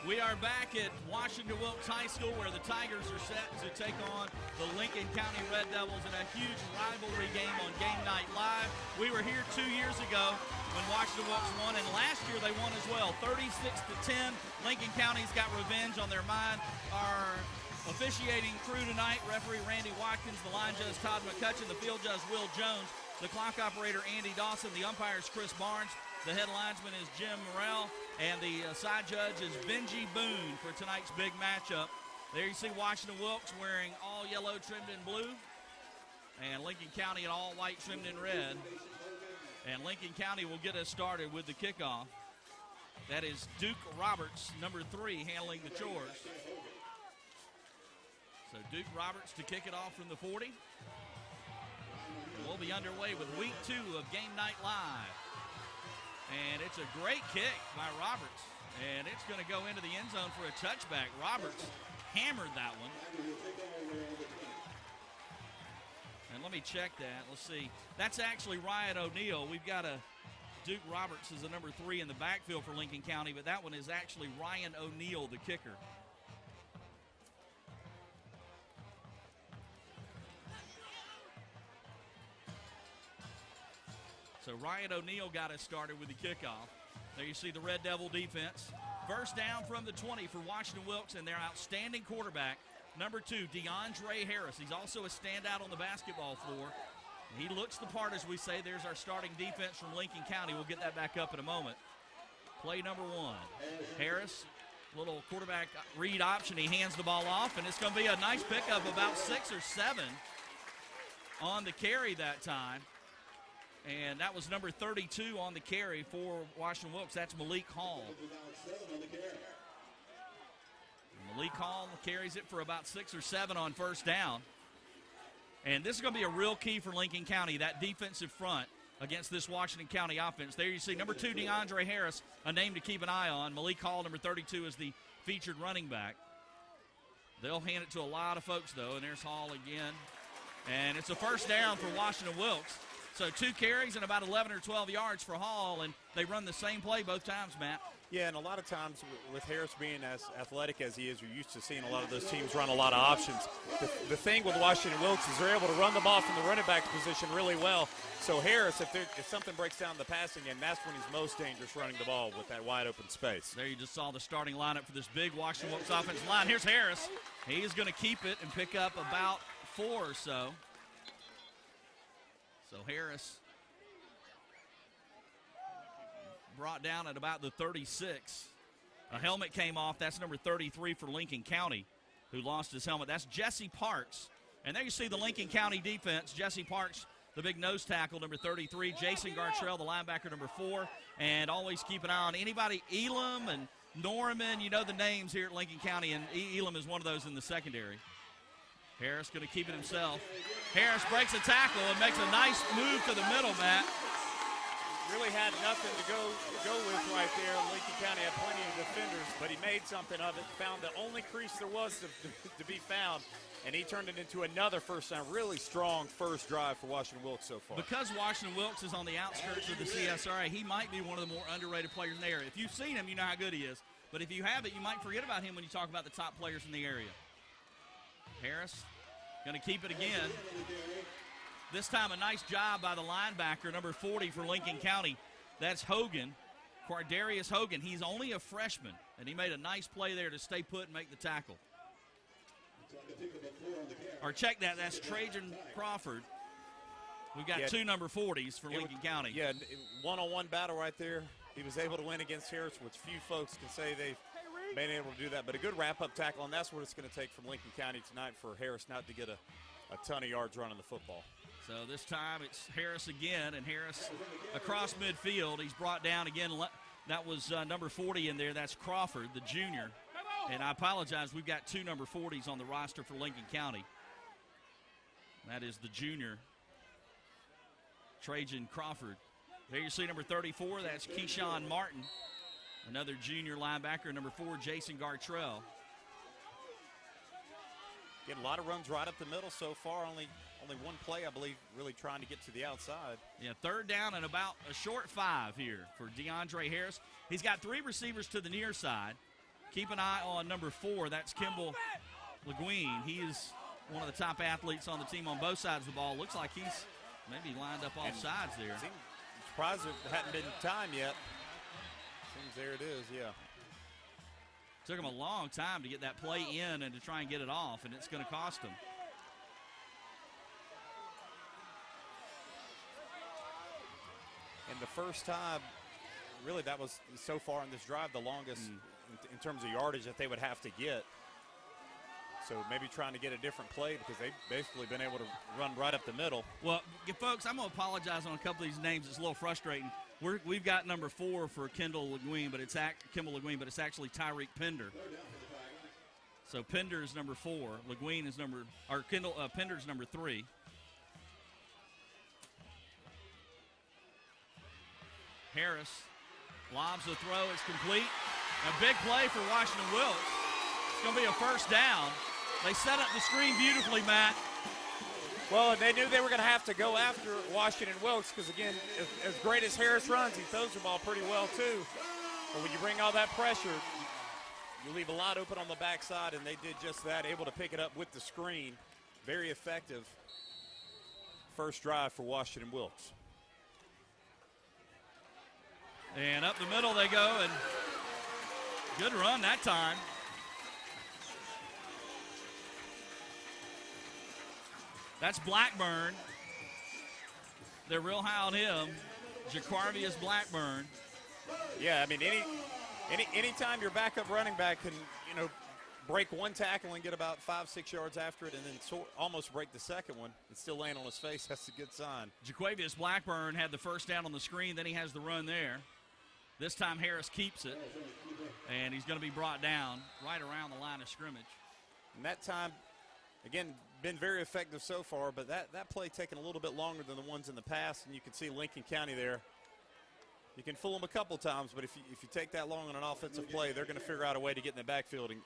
We are back at Washington-Wilkes High School where the Tigers are set to take on the Lincoln County Red Devils in a huge rivalry game on Game Night Live. We were here 2 years ago when Washington-Wilkes won, and last year they won as well, 36-10. Lincoln County's got revenge on their mind. Our officiating crew tonight, referee Randy Watkins, the line judge Todd McCutcheon, the field judge Will Jones, the clock operator Andy Dawson, the umpires Chris Barnes, the head linesman is Jim Morrell, and the side judge is Benji Boone for tonight's big matchup. There you see Washington-Wilkes wearing all yellow trimmed in blue, and Lincoln County in all white trimmed in red. And Lincoln County will get us started with the kickoff. That is Duke Roberts, number 3, handling the chores. So Duke Roberts to kick it off from the 40. We'll be underway with week 2 of Game Night Live. And it's a great kick by Roberts. And it's going to go into the end zone for a touchback. Roberts hammered that one. And let me check that. Let's see. That's actually Ryan O'Neal. We've got a Duke Roberts is the number 3 in the backfield for Lincoln County, but that one is actually Ryan O'Neal, the kicker. So Ryan O'Neal got us started with the kickoff. There you see the Red Devil defense. First down from the 20 for Washington-Wilkes and their outstanding quarterback, number 2, DeAndre Harris. He's also a standout on the basketball floor. He looks the part, as we say. There's our starting defense from Lincoln County. We'll get that back up in a moment. Play number 1. Harris, little quarterback read option. He hands the ball off, and it's going to be a nice pickup, about 6 or 7 on the carry that time. And that was number 32 on the carry for Washington-Wilkes. That's Malik Hall. Malik Hall carries it for about 6 or 7 on first down. And this is going to be a real key for Lincoln County, that defensive front against this Washington County offense. There you see number 2, DeAndre Harris, a name to keep an eye on. Malik Hall, number 32, is the featured running back. They'll hand it to a lot of folks, though, and there's Hall again. And it's a first down for Washington-Wilkes. So 2 carries and about 11 or 12 yards for Hall, and they run the same play both times, Matt. Yeah, and a lot of times with Harris being as athletic as he is, you're used to seeing a lot of those teams run a lot of options. The thing with Washington-Wilkes is they're able to run the ball from the running back position really well. So Harris, if something breaks down in the passing game, that's when he's most dangerous running the ball with that wide open space. There you just saw the starting lineup for this big Washington-Wilkes offensive line. Here's Harris. He is going to keep it and pick up about 4 or so. So Harris brought down at about the 36. A helmet came off. That's number 33 for Lincoln County, who lost his helmet. That's Jesse Parks. And there you see the Lincoln County defense. Jesse Parks, the big nose tackle, number 33. Jason Gartrell, the linebacker, number 4. And always keep an eye on anybody. Elam and Norman, you know the names here at Lincoln County, and Elam is one of those in the secondary. Harris going to keep it himself. Harris breaks a tackle and makes a nice move to the middle, Matt. Really had nothing to go with right there. Lincoln County had plenty of defenders, but he made something of it, found the only crease there was to be found, and he turned it into another first down. Really strong first drive for Washington-Wilkes so far. Because Washington-Wilkes is on the outskirts of the CSRA, he might be one of the more underrated players in the area. If you've seen him, you know how good he is. But if you haven't, you might forget about him when you talk about the top players in the area. Harris going to keep it again. This time a nice job by the linebacker, number 40 for Lincoln County. That's Hogan, Quardarius Hogan. He's only a freshman, and he made a nice play there to stay put and make the tackle. Or check that, that's Trajan Crawford. We've got 2 number 40s for Lincoln County. Yeah, one-on-one battle right there. He was able to win against Harris, which few folks can say they've been able to do that. But a good wrap-up tackle, and that's what it's going to take from Lincoln County tonight for Harris not to get a ton of yards running the football. So this time it's Harris again, and Harris across midfield. He's brought down again. That was number 40 in there. That's Crawford, the junior. And I apologize, we've got 2 number 40s on the roster for Lincoln County. That is the junior, Trajan Crawford. There you see number 34. That's Keyshawn Martin, another junior linebacker. Number 4, Jason Gartrell. Getting a lot of runs right up the middle so far. Only one play, I believe, really trying to get to the outside. Yeah, third down and about a short 5 here for DeAndre Harris. He's got 3 receivers to the near side. keep an eye on number 4. That's Kimball LeGuine. He is one of the top athletes on the team on both sides of the ball. Looks like he's maybe lined up off sides there. I'm surprised it hadn't been time yet. Seems there it is, yeah. Took him a long time to get that play in and to try and get it off, and it's going to cost him. And the first time, really that was so far in this drive the longest in terms of yardage that they would have to get. So maybe trying to get a different play because they've basically been able to run right up the middle. Well, folks, I'm going to apologize on a couple of these names. It's a little frustrating. We've got number 4 for Kimball LeGuine, but it's actually Tyreek Pender. So Pender is number 4. LeGuine is Pender's number 3. Harris lobs the throw. It's complete. A big play for Washington-Wilkes. It's going to be a first down. They set up the screen beautifully, Matt. Well, they knew they were going to have to go after Washington-Wilkes because, again, as great as Harris runs, he throws the ball pretty well, too. But when you bring all that pressure, you leave a lot open on the backside, and they did just that, able to pick it up with the screen. Very effective first drive for Washington-Wilkes. And up the middle they go, and good run that time. That's Blackburn. They're real high on him. Jaquarvius Blackburn. Yeah, I mean, anytime your backup running back can, break one tackle and get about 5-6 yards after it and then almost break the second one and still land on his face, that's a good sign. Jaquarvius Blackburn had the first down on the screen, then he has the run there. This time Harris keeps it, and he's going to be brought down right around the line of scrimmage. And that time, again, been very effective so far, but that play taking a little bit longer than the ones in the past, and you can see Lincoln County there. You can fool them a couple times, but if you take that long on an offensive play, they're going to figure out a way to get in the backfield and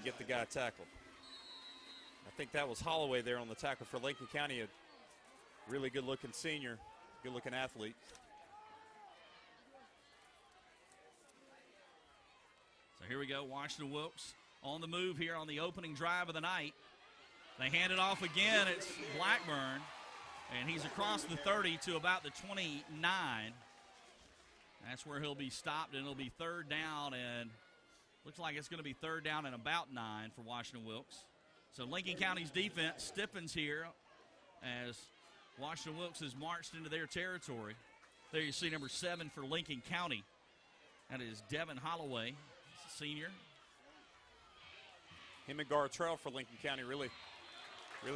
get the guy tackled. I think that was Holloway there on the tackle for Lincoln County, a really good-looking senior, good-looking athlete. So here we go, Washington-Wilkes on the move here on the opening drive of the night. They hand it off again. It's Blackburn, and he's across the 30 to about the 29. That's where he'll be stopped, and it'll be third down, and looks like it's going to be third down and about 9 for Washington-Wilkes. So Lincoln County's defense stiffens here as Washington-Wilkes has marched into their territory. There you see number 7 for Lincoln County. That is Devin Holloway, senior. Him and Gartrell for Lincoln County, really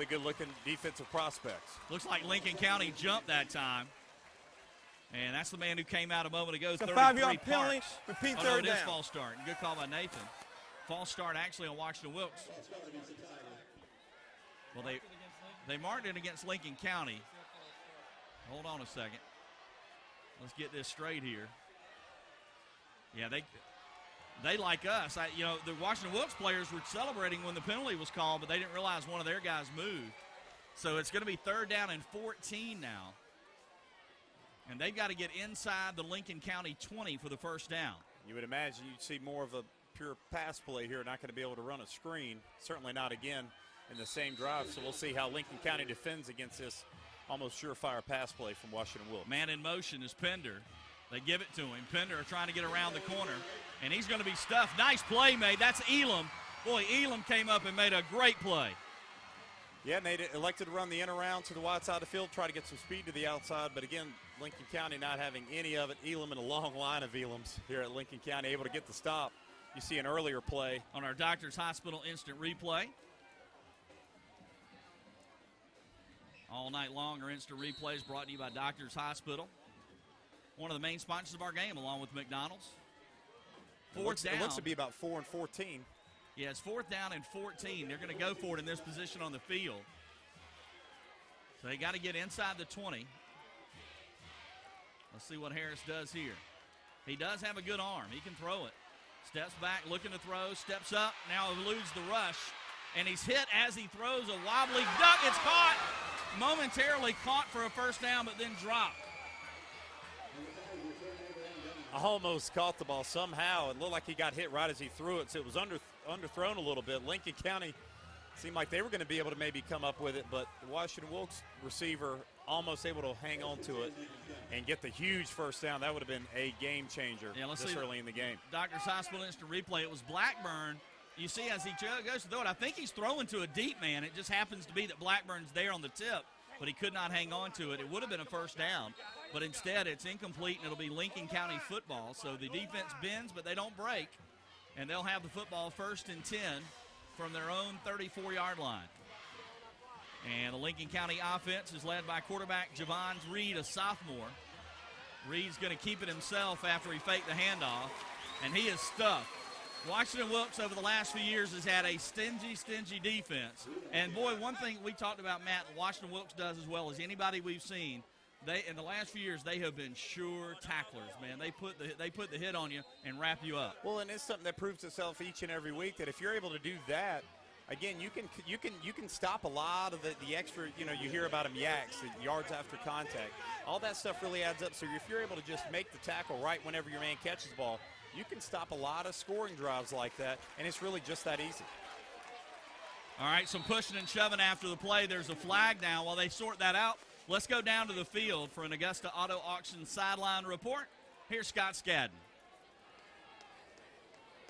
good-looking defensive prospects. Looks like Lincoln County jumped that time. And that's the man who came out a moment ago. It's a 5-yard penalty. Repeat third down. It is false start. Good call by Nathan. False start actually on Washington-Wilkes. Well, they marked it against Lincoln County. Hold on a second. Let's get this straight here. Yeah, they like us. The Washington-Wilkes players were celebrating when the penalty was called, but they didn't realize one of their guys moved. So it's going to be third down and 14 now. And they've got to get inside the Lincoln County 20 for the first down. You would imagine you'd see more of a pure pass play here, not going to be able to run a screen. Certainly not again in the same drive. So we'll see how Lincoln County defends against this almost surefire pass play from Washington-Wilkes. Man in motion is Pender. They give it to him. Pender trying to get around the corner, and he's going to be stuffed. Nice play made. That's Elam. Boy, Elam came up and made a great play. Yeah, and they elected to run the in around to the wide side of the field, try to get some speed to the outside. But again, Lincoln County not having any of it. Elam in a long line of Elams here at Lincoln County, able to get the stop. You see an earlier play on our Doctors Hospital instant replay. All night long, our instant replays brought to you by Doctors Hospital. One of the main sponsors of our game, along with McDonald's. Fourth down. It looks to be about 4 and 14. Yeah, it's fourth down and 14. They're going to go for it in this position on the field. So they got to get inside the 20. Let's see what Harris does here. He does have a good arm. He can throw it. Steps back, looking to throw, steps up, now eludes the rush. And he's hit as he throws a wobbly duck. It's caught, momentarily caught for a first down, but then dropped. A almost caught the ball somehow. It looked like he got hit right as he threw it, so it was underthrown a little bit. Lincoln County seemed like they were going to be able to maybe come up with it, but the Washington-Wilkes receiver almost able to hang on to it and get the huge first down. That would have been a game changer this early in the game. Doctor's Hospital Instant Replay. It was Blackburn. You see as he goes to throw it, I think he's throwing to a deep man. It just happens to be that Blackburn's there on the tip, but he could not hang on to it. It would have been a first down, but instead it's incomplete, and it'll be Lincoln County football. So the defense bends, but they don't break, and they'll have the football 1st and 10 from their own 34-yard line. And the Lincoln County offense is led by quarterback Javon Reed, a sophomore. Reed's going to keep it himself after he faked the handoff, and he is stuffed. Washington-Wilkes over the last few years has had a stingy defense. And, boy, one thing we talked about, Matt, Washington-Wilkes does as well as anybody we've seen, in the last few years, they have been sure tacklers, man. They put the hit on you and wrap you up. Well, and it's something that proves itself each and every week that if you're able to do that, again, you can stop a lot of the extra, you hear about them yaks, the yards after contact. All that stuff really adds up. So if you're able to just make the tackle right whenever your man catches the ball, you can stop a lot of scoring drives like that, and it's really just that easy. All right, some pushing and shoving after the play. There's a flag now. While they sort that out, let's go down to the field for an Augusta Auto Auction sideline report. Here's Scott Skadden.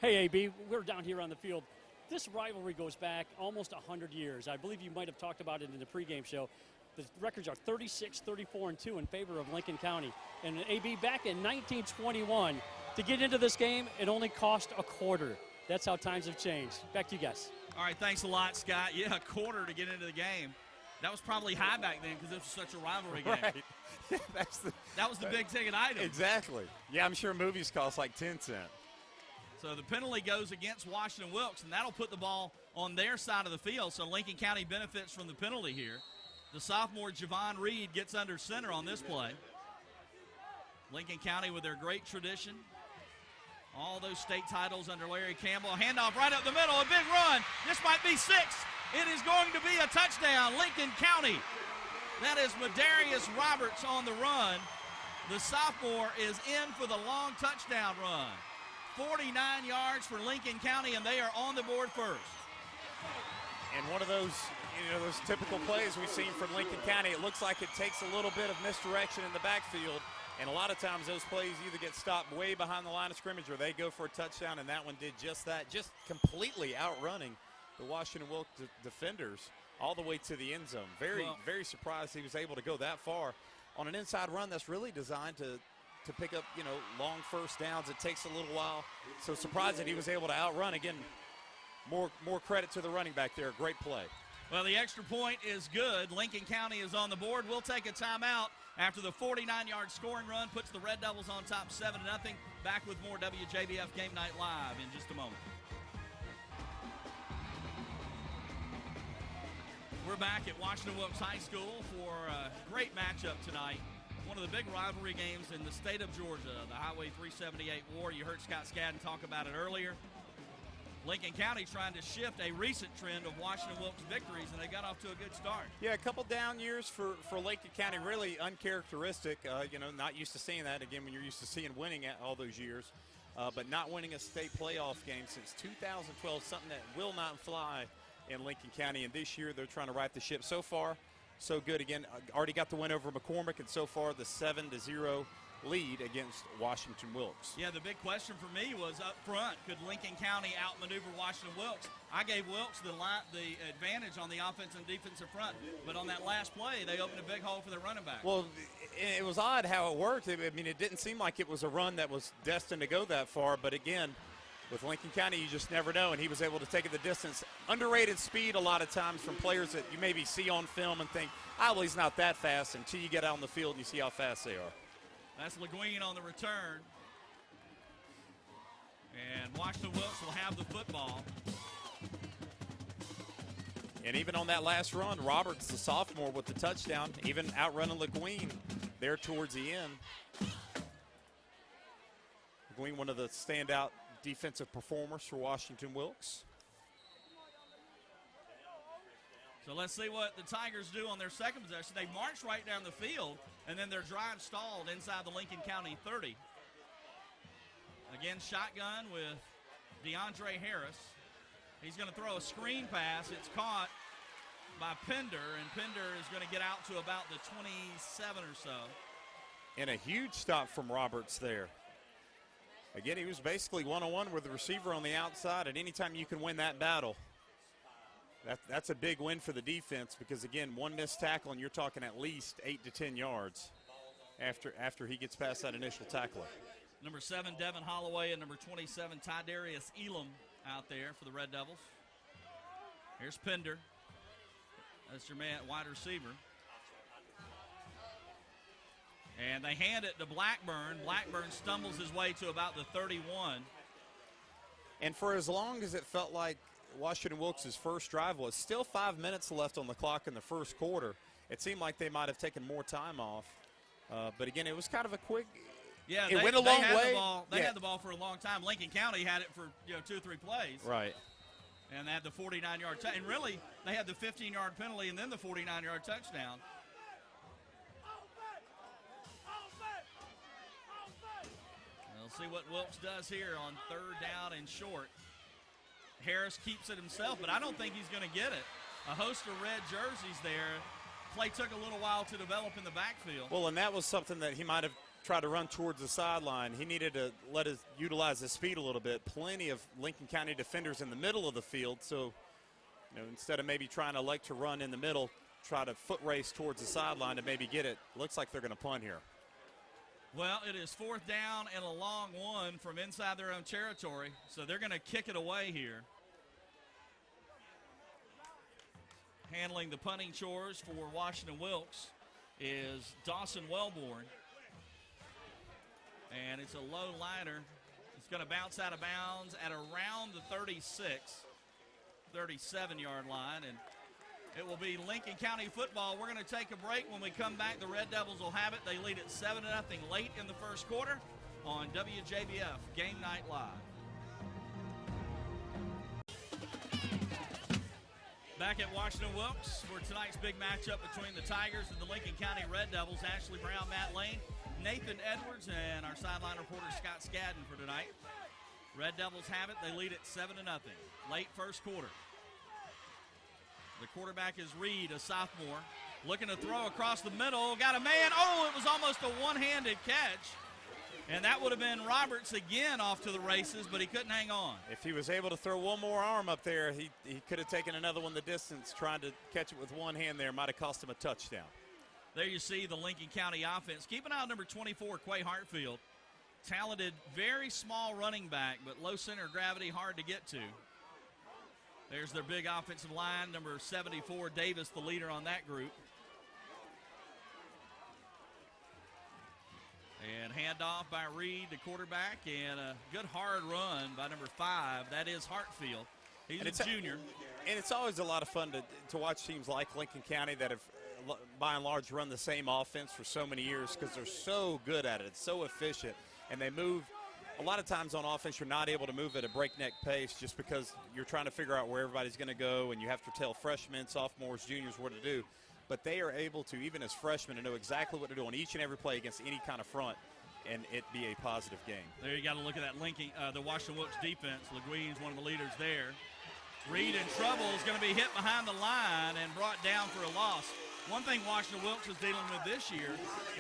Hey, AB, we're down here on the field. This rivalry goes back almost 100 years. I believe you might have talked about it in the pregame show. The records are 36, 34, and 2 in favor of Lincoln County. And AB, back in 1921, to get into this game, it only cost a quarter. That's how times have changed. Back to you guys. All right, thanks a lot, Scott. Yeah, a quarter to get into the game. That was probably high back then because it was such a rivalry game. Right. That was the big ticket item. Exactly. Yeah, I'm sure movies cost like 10 cents. So the penalty goes against Washington-Wilkes, and that'll put the ball on their side of the field. So Lincoln County benefits from the penalty here. The sophomore Javon Reed gets under center on this play. Lincoln County with their great tradition. All those state titles under Larry Campbell. A handoff right up the middle, a big run. This might be 6. It is going to be a touchdown, Lincoln County. That is Madarius Roberts on the run. The sophomore is in for the long touchdown run. 49 yards for Lincoln County, and they are on the board first. And one of those, those typical plays we've seen from Lincoln County, it looks like it takes a little bit of misdirection in the backfield. And a lot of times those plays either get stopped way behind the line of scrimmage or they go for a touchdown, and that one did just that, just completely outrunning the Washington-Wilkes defenders all the way to the end zone. Very surprised he was able to go that far on an inside run that's really designed to pick up, long first downs. It takes a little while. So surprised that he was able to outrun. Again, more credit to the running back there. Great play. Well, the extra point is good. Lincoln County is on the board. We'll take a timeout after the 49-yard scoring run puts the Red Devils on top 7-0. Back with more WJBF Game Night Live in just a moment. We're back at Washington-Wilkes High School for a great matchup tonight. One of the big rivalry games in the state of Georgia, the Highway 378 war. You heard Scott Skadden talk about it earlier. Lincoln County trying to shift a recent trend of Washington-Wilkes victories, and they got off to a good start. Yeah, a couple down years for Lincoln County, really uncharacteristic. Not used to seeing that, again, when you're used to seeing winning at all those years. But not winning a state playoff game since 2012, something that will not fly in Lincoln County. And this year they're trying to right the ship. So far, so good. Again, already got the win over McCormick, and so far the 7-0 lead against Washington-Wilkes. Yeah, the big question for me was up front, could Lincoln County outmaneuver Washington-Wilkes? I gave Wilkes the advantage on the offensive and defensive front, but on that last play, they opened a big hole for their running back. Well, it was odd how it worked. I mean, it didn't seem like it was a run that was destined to go that far, but again, with Lincoln County, you just never know, and he was able to take it the distance. Underrated speed a lot of times from players that you maybe see on film and think, well, he's not that fast, until you get out on the field and you see how fast they are. That's LeGuin on the return. And Washington-Wilkes will have the football. And even on that last run, Roberts, the sophomore, with the touchdown, even outrunning LeGuin there towards the end. LeGuin, one of the standout defensive performers for Washington-Wilkes. So let's see what the Tigers do on their second possession. They march right down the field, and then their drive stalled inside the Lincoln County 30. Again, shotgun with DeAndre Harris. He's going to throw a screen pass. It's caught by Pender, and Pender is going to get out to about the 27 or so. And a huge stop from Roberts there. Again, he was basically one-on-one with the receiver on the outside, and anytime you can win that battle, that's a big win for the defense because, again, one missed tackle, and you're talking at least 8 to 10 yards after he gets past that initial tackler. Number 7, Devin Holloway, and number 27, Tydarius Elam out there for the Red Devils. Here's Pender. That's your man, wide receiver. And they hand it to Blackburn. Blackburn stumbles his way to about the 31. And for as long as it felt like Washington-Wilkes' first drive was, still 5 minutes left on the clock in the first quarter. It seemed like they might have taken more time off. But, again, it was kind of a quick – yeah, it went a long way. They had the ball for a long time. Lincoln County had it for 2 or 3 plays. Right. And they had the 49-yard – and really, they had the 15-yard penalty and then the 49-yard touchdown. We'll see what Wilkes does here on 3rd down and short. Harris keeps it himself, but I don't think he's going to get it. A host of red jerseys there. Play took a little while to develop in the backfield. Well, and that was something that he might have tried to run towards the sideline. He needed to utilize his speed a little bit. Plenty of Lincoln County defenders in the middle of the field, so instead of maybe trying to elect to run in the middle, try to foot race towards the sideline to maybe get it. Looks like they're going to punt here. Well, it is 4th down and a long one from inside their own territory, so they're going to kick it away here. Handling the punting chores for Washington-Wilkes is Dawson Wellborn. And it's a low liner. It's going to bounce out of bounds at around the 37-yard line, and it will be Lincoln County football. We're going to take a break. When we come back, the Red Devils will have it. They lead at 7-0 late in the first quarter on WJBF Game Night Live. Back at Washington-Wilkes for tonight's big matchup between the Tigers and the Lincoln County Red Devils. Ashley Brown, Matt Lane, Nathan Edwards, and our sideline reporter Scott Skadden for tonight. Red Devils have it. They lead at 7-0. Late first quarter. The quarterback is Reed, a sophomore, looking to throw across the middle. Got a man. Oh, it was almost a one-handed catch. And that would have been Roberts again off to the races, but he couldn't hang on. If he was able to throw one more arm up there, he could have taken another one the distance. Trying to catch it with one hand there might have cost him a touchdown. There you see the Lincoln County offense. Keep an eye on number 24, Quay Hartfield. Talented, very small running back, but low center of gravity, hard to get to. There's their big offensive line, number 74, Davis, the leader on that group. And handoff by Reed, the quarterback, and a good hard run by number 5. That is Hartfield. He's a junior. And it's always a lot of fun to watch teams like Lincoln County that have, by and large, run the same offense for so many years because they're so good at it. It's so efficient. And they move. A lot of times on offense, you're not able to move at a breakneck pace just because you're trying to figure out where everybody's going to go, and you have to tell freshmen, sophomores, juniors what to do. But they are able to, even as freshmen, to know exactly what to do on each and every play against any kind of front, and it be a positive game. There you got to look at that Lincoln, the Washington-Wilkes defense. LeGuine's one of the leaders there. Reed in trouble, is going to be hit behind the line and brought down for a loss. One thing Washington-Wilkes is dealing with this year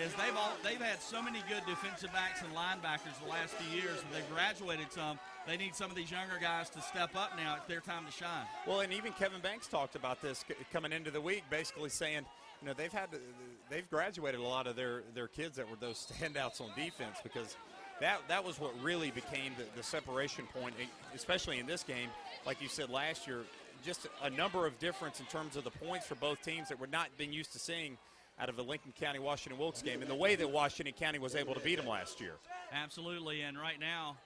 is they've had so many good defensive backs and linebackers the last few years, and they've graduated some. They need some of these younger guys to step up now. It's their time to shine. Well, and even Kevin Banks talked about this coming into the week, basically saying, they've graduated a lot of their kids that were those standouts on defense because that was what really became the separation point, especially in this game. Like you said last year, just a number of difference in terms of the points for both teams that we're not being used to seeing out of the Lincoln County-Washington-Wilkes game and the way that Washington County was able to beat them last year. Absolutely, and right now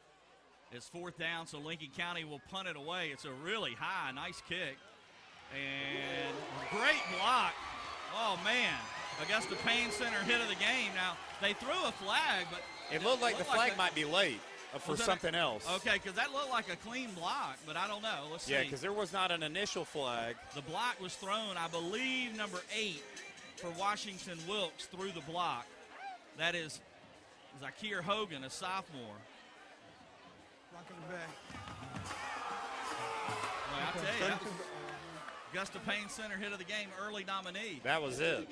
it's 4th down, so Lincoln County will punt it away. It's a really high, nice kick. And great block. Oh, man. Augusta Payne Center hit of the game. Now, they threw a flag, but it looked like the flag might be late for something else. Okay, because that looked like a clean block, but I don't know. Let's see. Yeah, because there was not an initial flag. The block was thrown, I believe, number 8 for Washington-Wilkes through the block. That is Zakir Hogan, a sophomore. Blocking the back. Well, I tell you, that was Augusta Payne Center hit of the game, early nominee. That was it.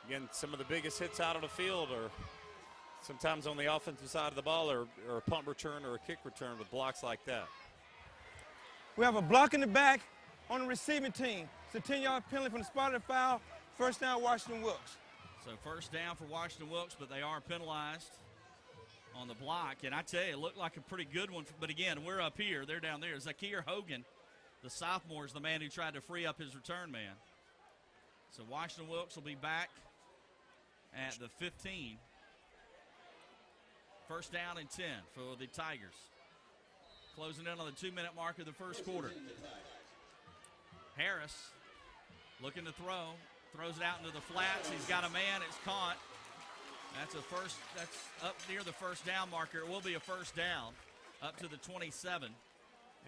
Again, some of the biggest hits out of the field are sometimes on the offensive side of the ball or a punt return or a kick return with blocks like that. We have a block in the back on the receiving team. It's a 10-yard penalty from the spot of the foul. First down, Washington-Wilkes. So first down for Washington-Wilkes, but they are penalized on the block. And I tell you, it looked like a pretty good one. But again, we're up here. They're down there. Zakir Hogan, the sophomore, is the man who tried to free up his return man. So Washington-Wilkes will be back at the 15. First down and 10 for the Tigers. Closing in on the 2-minute mark of the first quarter. Harris looking to throw. Throws it out into the flats. He's got a man. It's caught. That's up near the first down marker. It will be a first down up to the 27.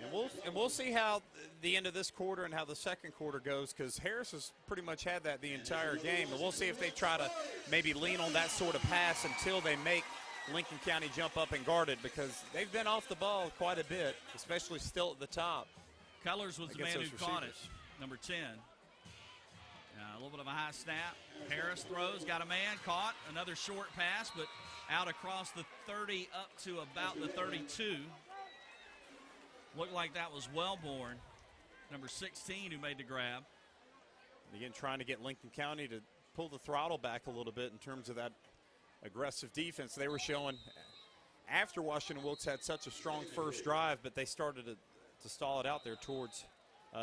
And we'll see how the end of this quarter and how the second quarter goes, because Harris has pretty much had that the entire game. And we'll see if they try to maybe lean on that sort of pass until they make Lincoln County jump up and guard it, because they've been off the ball quite a bit, especially still at the top. Colors was the man who caught it, number 10. A little bit of a high snap. Harris throws, got a man, caught. Another short pass, but out across the 30 up to about the 32. Looked like that was Wellborn, number 16, who made the grab. Again, trying to get Lincoln County to pull the throttle back a little bit in terms of that aggressive defense they were showing after Washington-Wilkes had such a strong first drive, but they started to stall it out there towards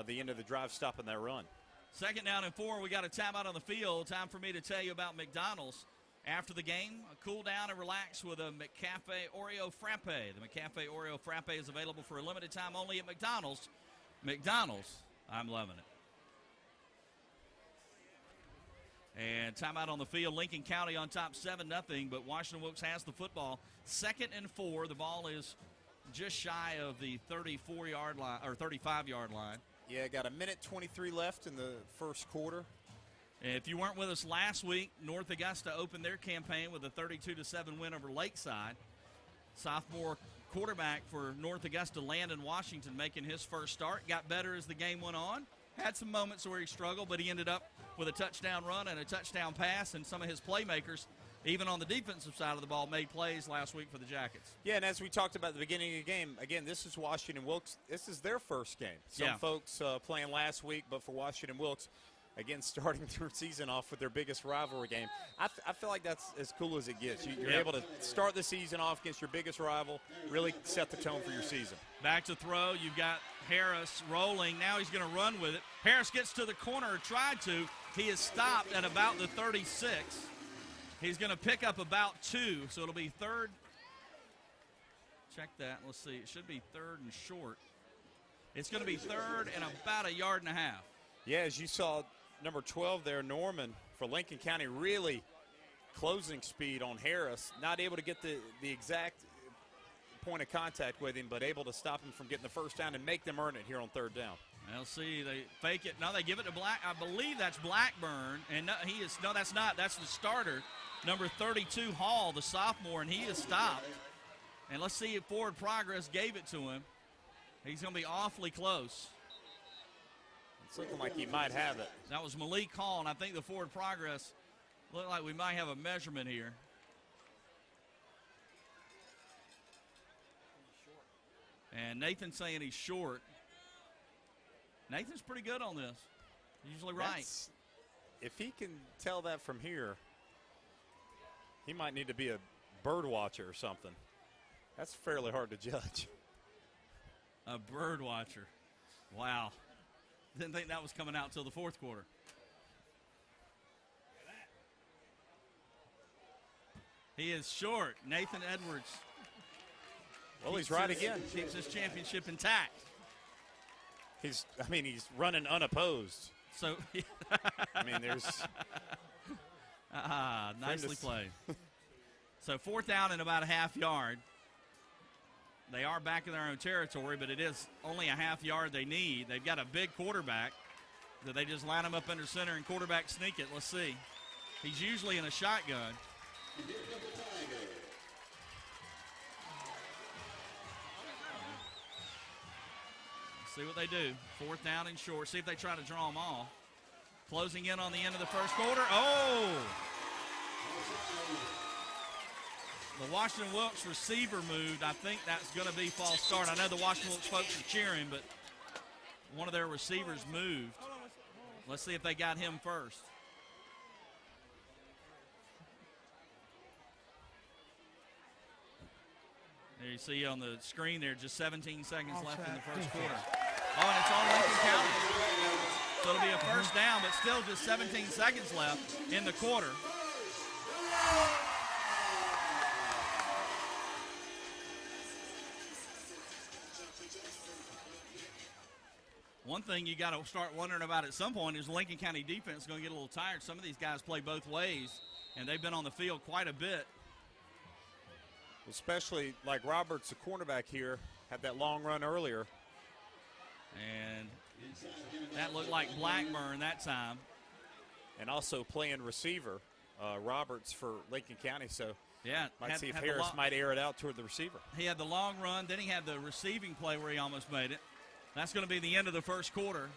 the end of the drive, stopping that run. Second down and 4. We got a timeout on the field. Time for me to tell you about McDonald's. After the game, cool down and relax with a McCafe Oreo Frappe. The McCafe Oreo Frappe is available for a limited time only at McDonald's. McDonald's, I'm loving it. And timeout on the field. Lincoln County on top 7-0, but Washington-Wilkes has the football. 2nd and 4. The ball is just shy of the 34-yard line or 35-yard line. Yeah, got a minute 23 left in the first quarter. If you weren't with us last week, North Augusta opened their campaign with a 32-7 win over Lakeside. Sophomore quarterback for North Augusta, Landon Washington, making his first start. Got better as the game went on. Had some moments where he struggled, but he ended up with a touchdown run and a touchdown pass, and some of his playmakers, even on the defensive side of the ball, made plays last week for the Jackets. Yeah, and as we talked about at the beginning of the game, again, this is Washington-Wilkes. This is their first game. Some folks playing last week, but for Washington-Wilkes, again, starting their season off with their biggest rivalry game. I feel like that's as cool as it gets. You're able to start the season off against your biggest rival, really set the tone for your season. Back to throw. You've got Harris rolling. Now he's going to run with it. Harris gets to the corner, or tried to. He is stopped at about the 36. He's going to pick up about 2, so it'll be third. Check that. Let's see. It should be third and short. It's going to be third and about 1.5 yards. Yeah, as you saw, number 12 there, Norman, for Lincoln County, really closing speed on Harris. Not able to get the exact point of contact with him, but able to stop him from getting the first down and make them earn it here on third down. Well, see, they fake it. No, they give it to Black. I believe that's Blackburn. And no, that's not. That's the starter, number 32, Hall, the sophomore, and he is stopped. And let's see if Forward Progress gave it to him. He's going to be awfully close. It's looking like he might have it. That was Malik Hall, and I think the Forward Progress looked like we might have a measurement here. And Nathan's saying he's short. Nathan's pretty good on this. Usually right. If he can tell that from here, he might need to be a bird watcher or something. That's fairly hard to judge. A bird watcher. Wow. Didn't think that was coming out until the fourth quarter. He is short. Nathan Edwards. Well, he's right again. Keeps his championship intact. He's running unopposed. So, there's. Nicely played. So, fourth down and about 1/2 yard. They are back in their own territory, but it is only 1/2 yard they need. They've got a big quarterback. Do they just line him up under center and quarterback sneak it? Let's see. He's usually in a shotgun. See what they do. 4th down and short. See if they try to draw them off. Closing in on the end of the first quarter. Oh! The Washington-Wilkes receiver moved. I think that's going to be false start. I know the Washington-Wilkes folks are cheering, but one of their receivers moved. Let's see if they got him first. There you see on the screen there, just 17 seconds left in the first quarter. Oh, and it's on Lincoln County. So it'll be a first down, but still just 17 seconds left in the quarter. One thing you got to start wondering about at some point is Lincoln County defense going to get a little tired. Some of these guys play both ways, and they've been on the field quite a bit. Especially like Roberts, the cornerback here, had that long run earlier. And that looked like Blackburn that time. And also playing receiver, Roberts for Lincoln County. So yeah, might see if Harris might air it out toward the receiver. He had the long run, then he had the receiving play where he almost made it. That's going to be the end of the first quarter.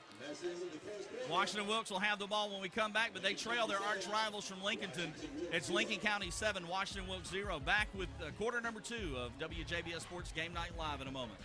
Washington-Wilkes will have the ball when we come back, but they trail their arch rivals from Lincolnton. It's Lincoln County 7, Washington-Wilkes 0. Back with quarter number 2 of WJBF Sports Game Night Live in a moment.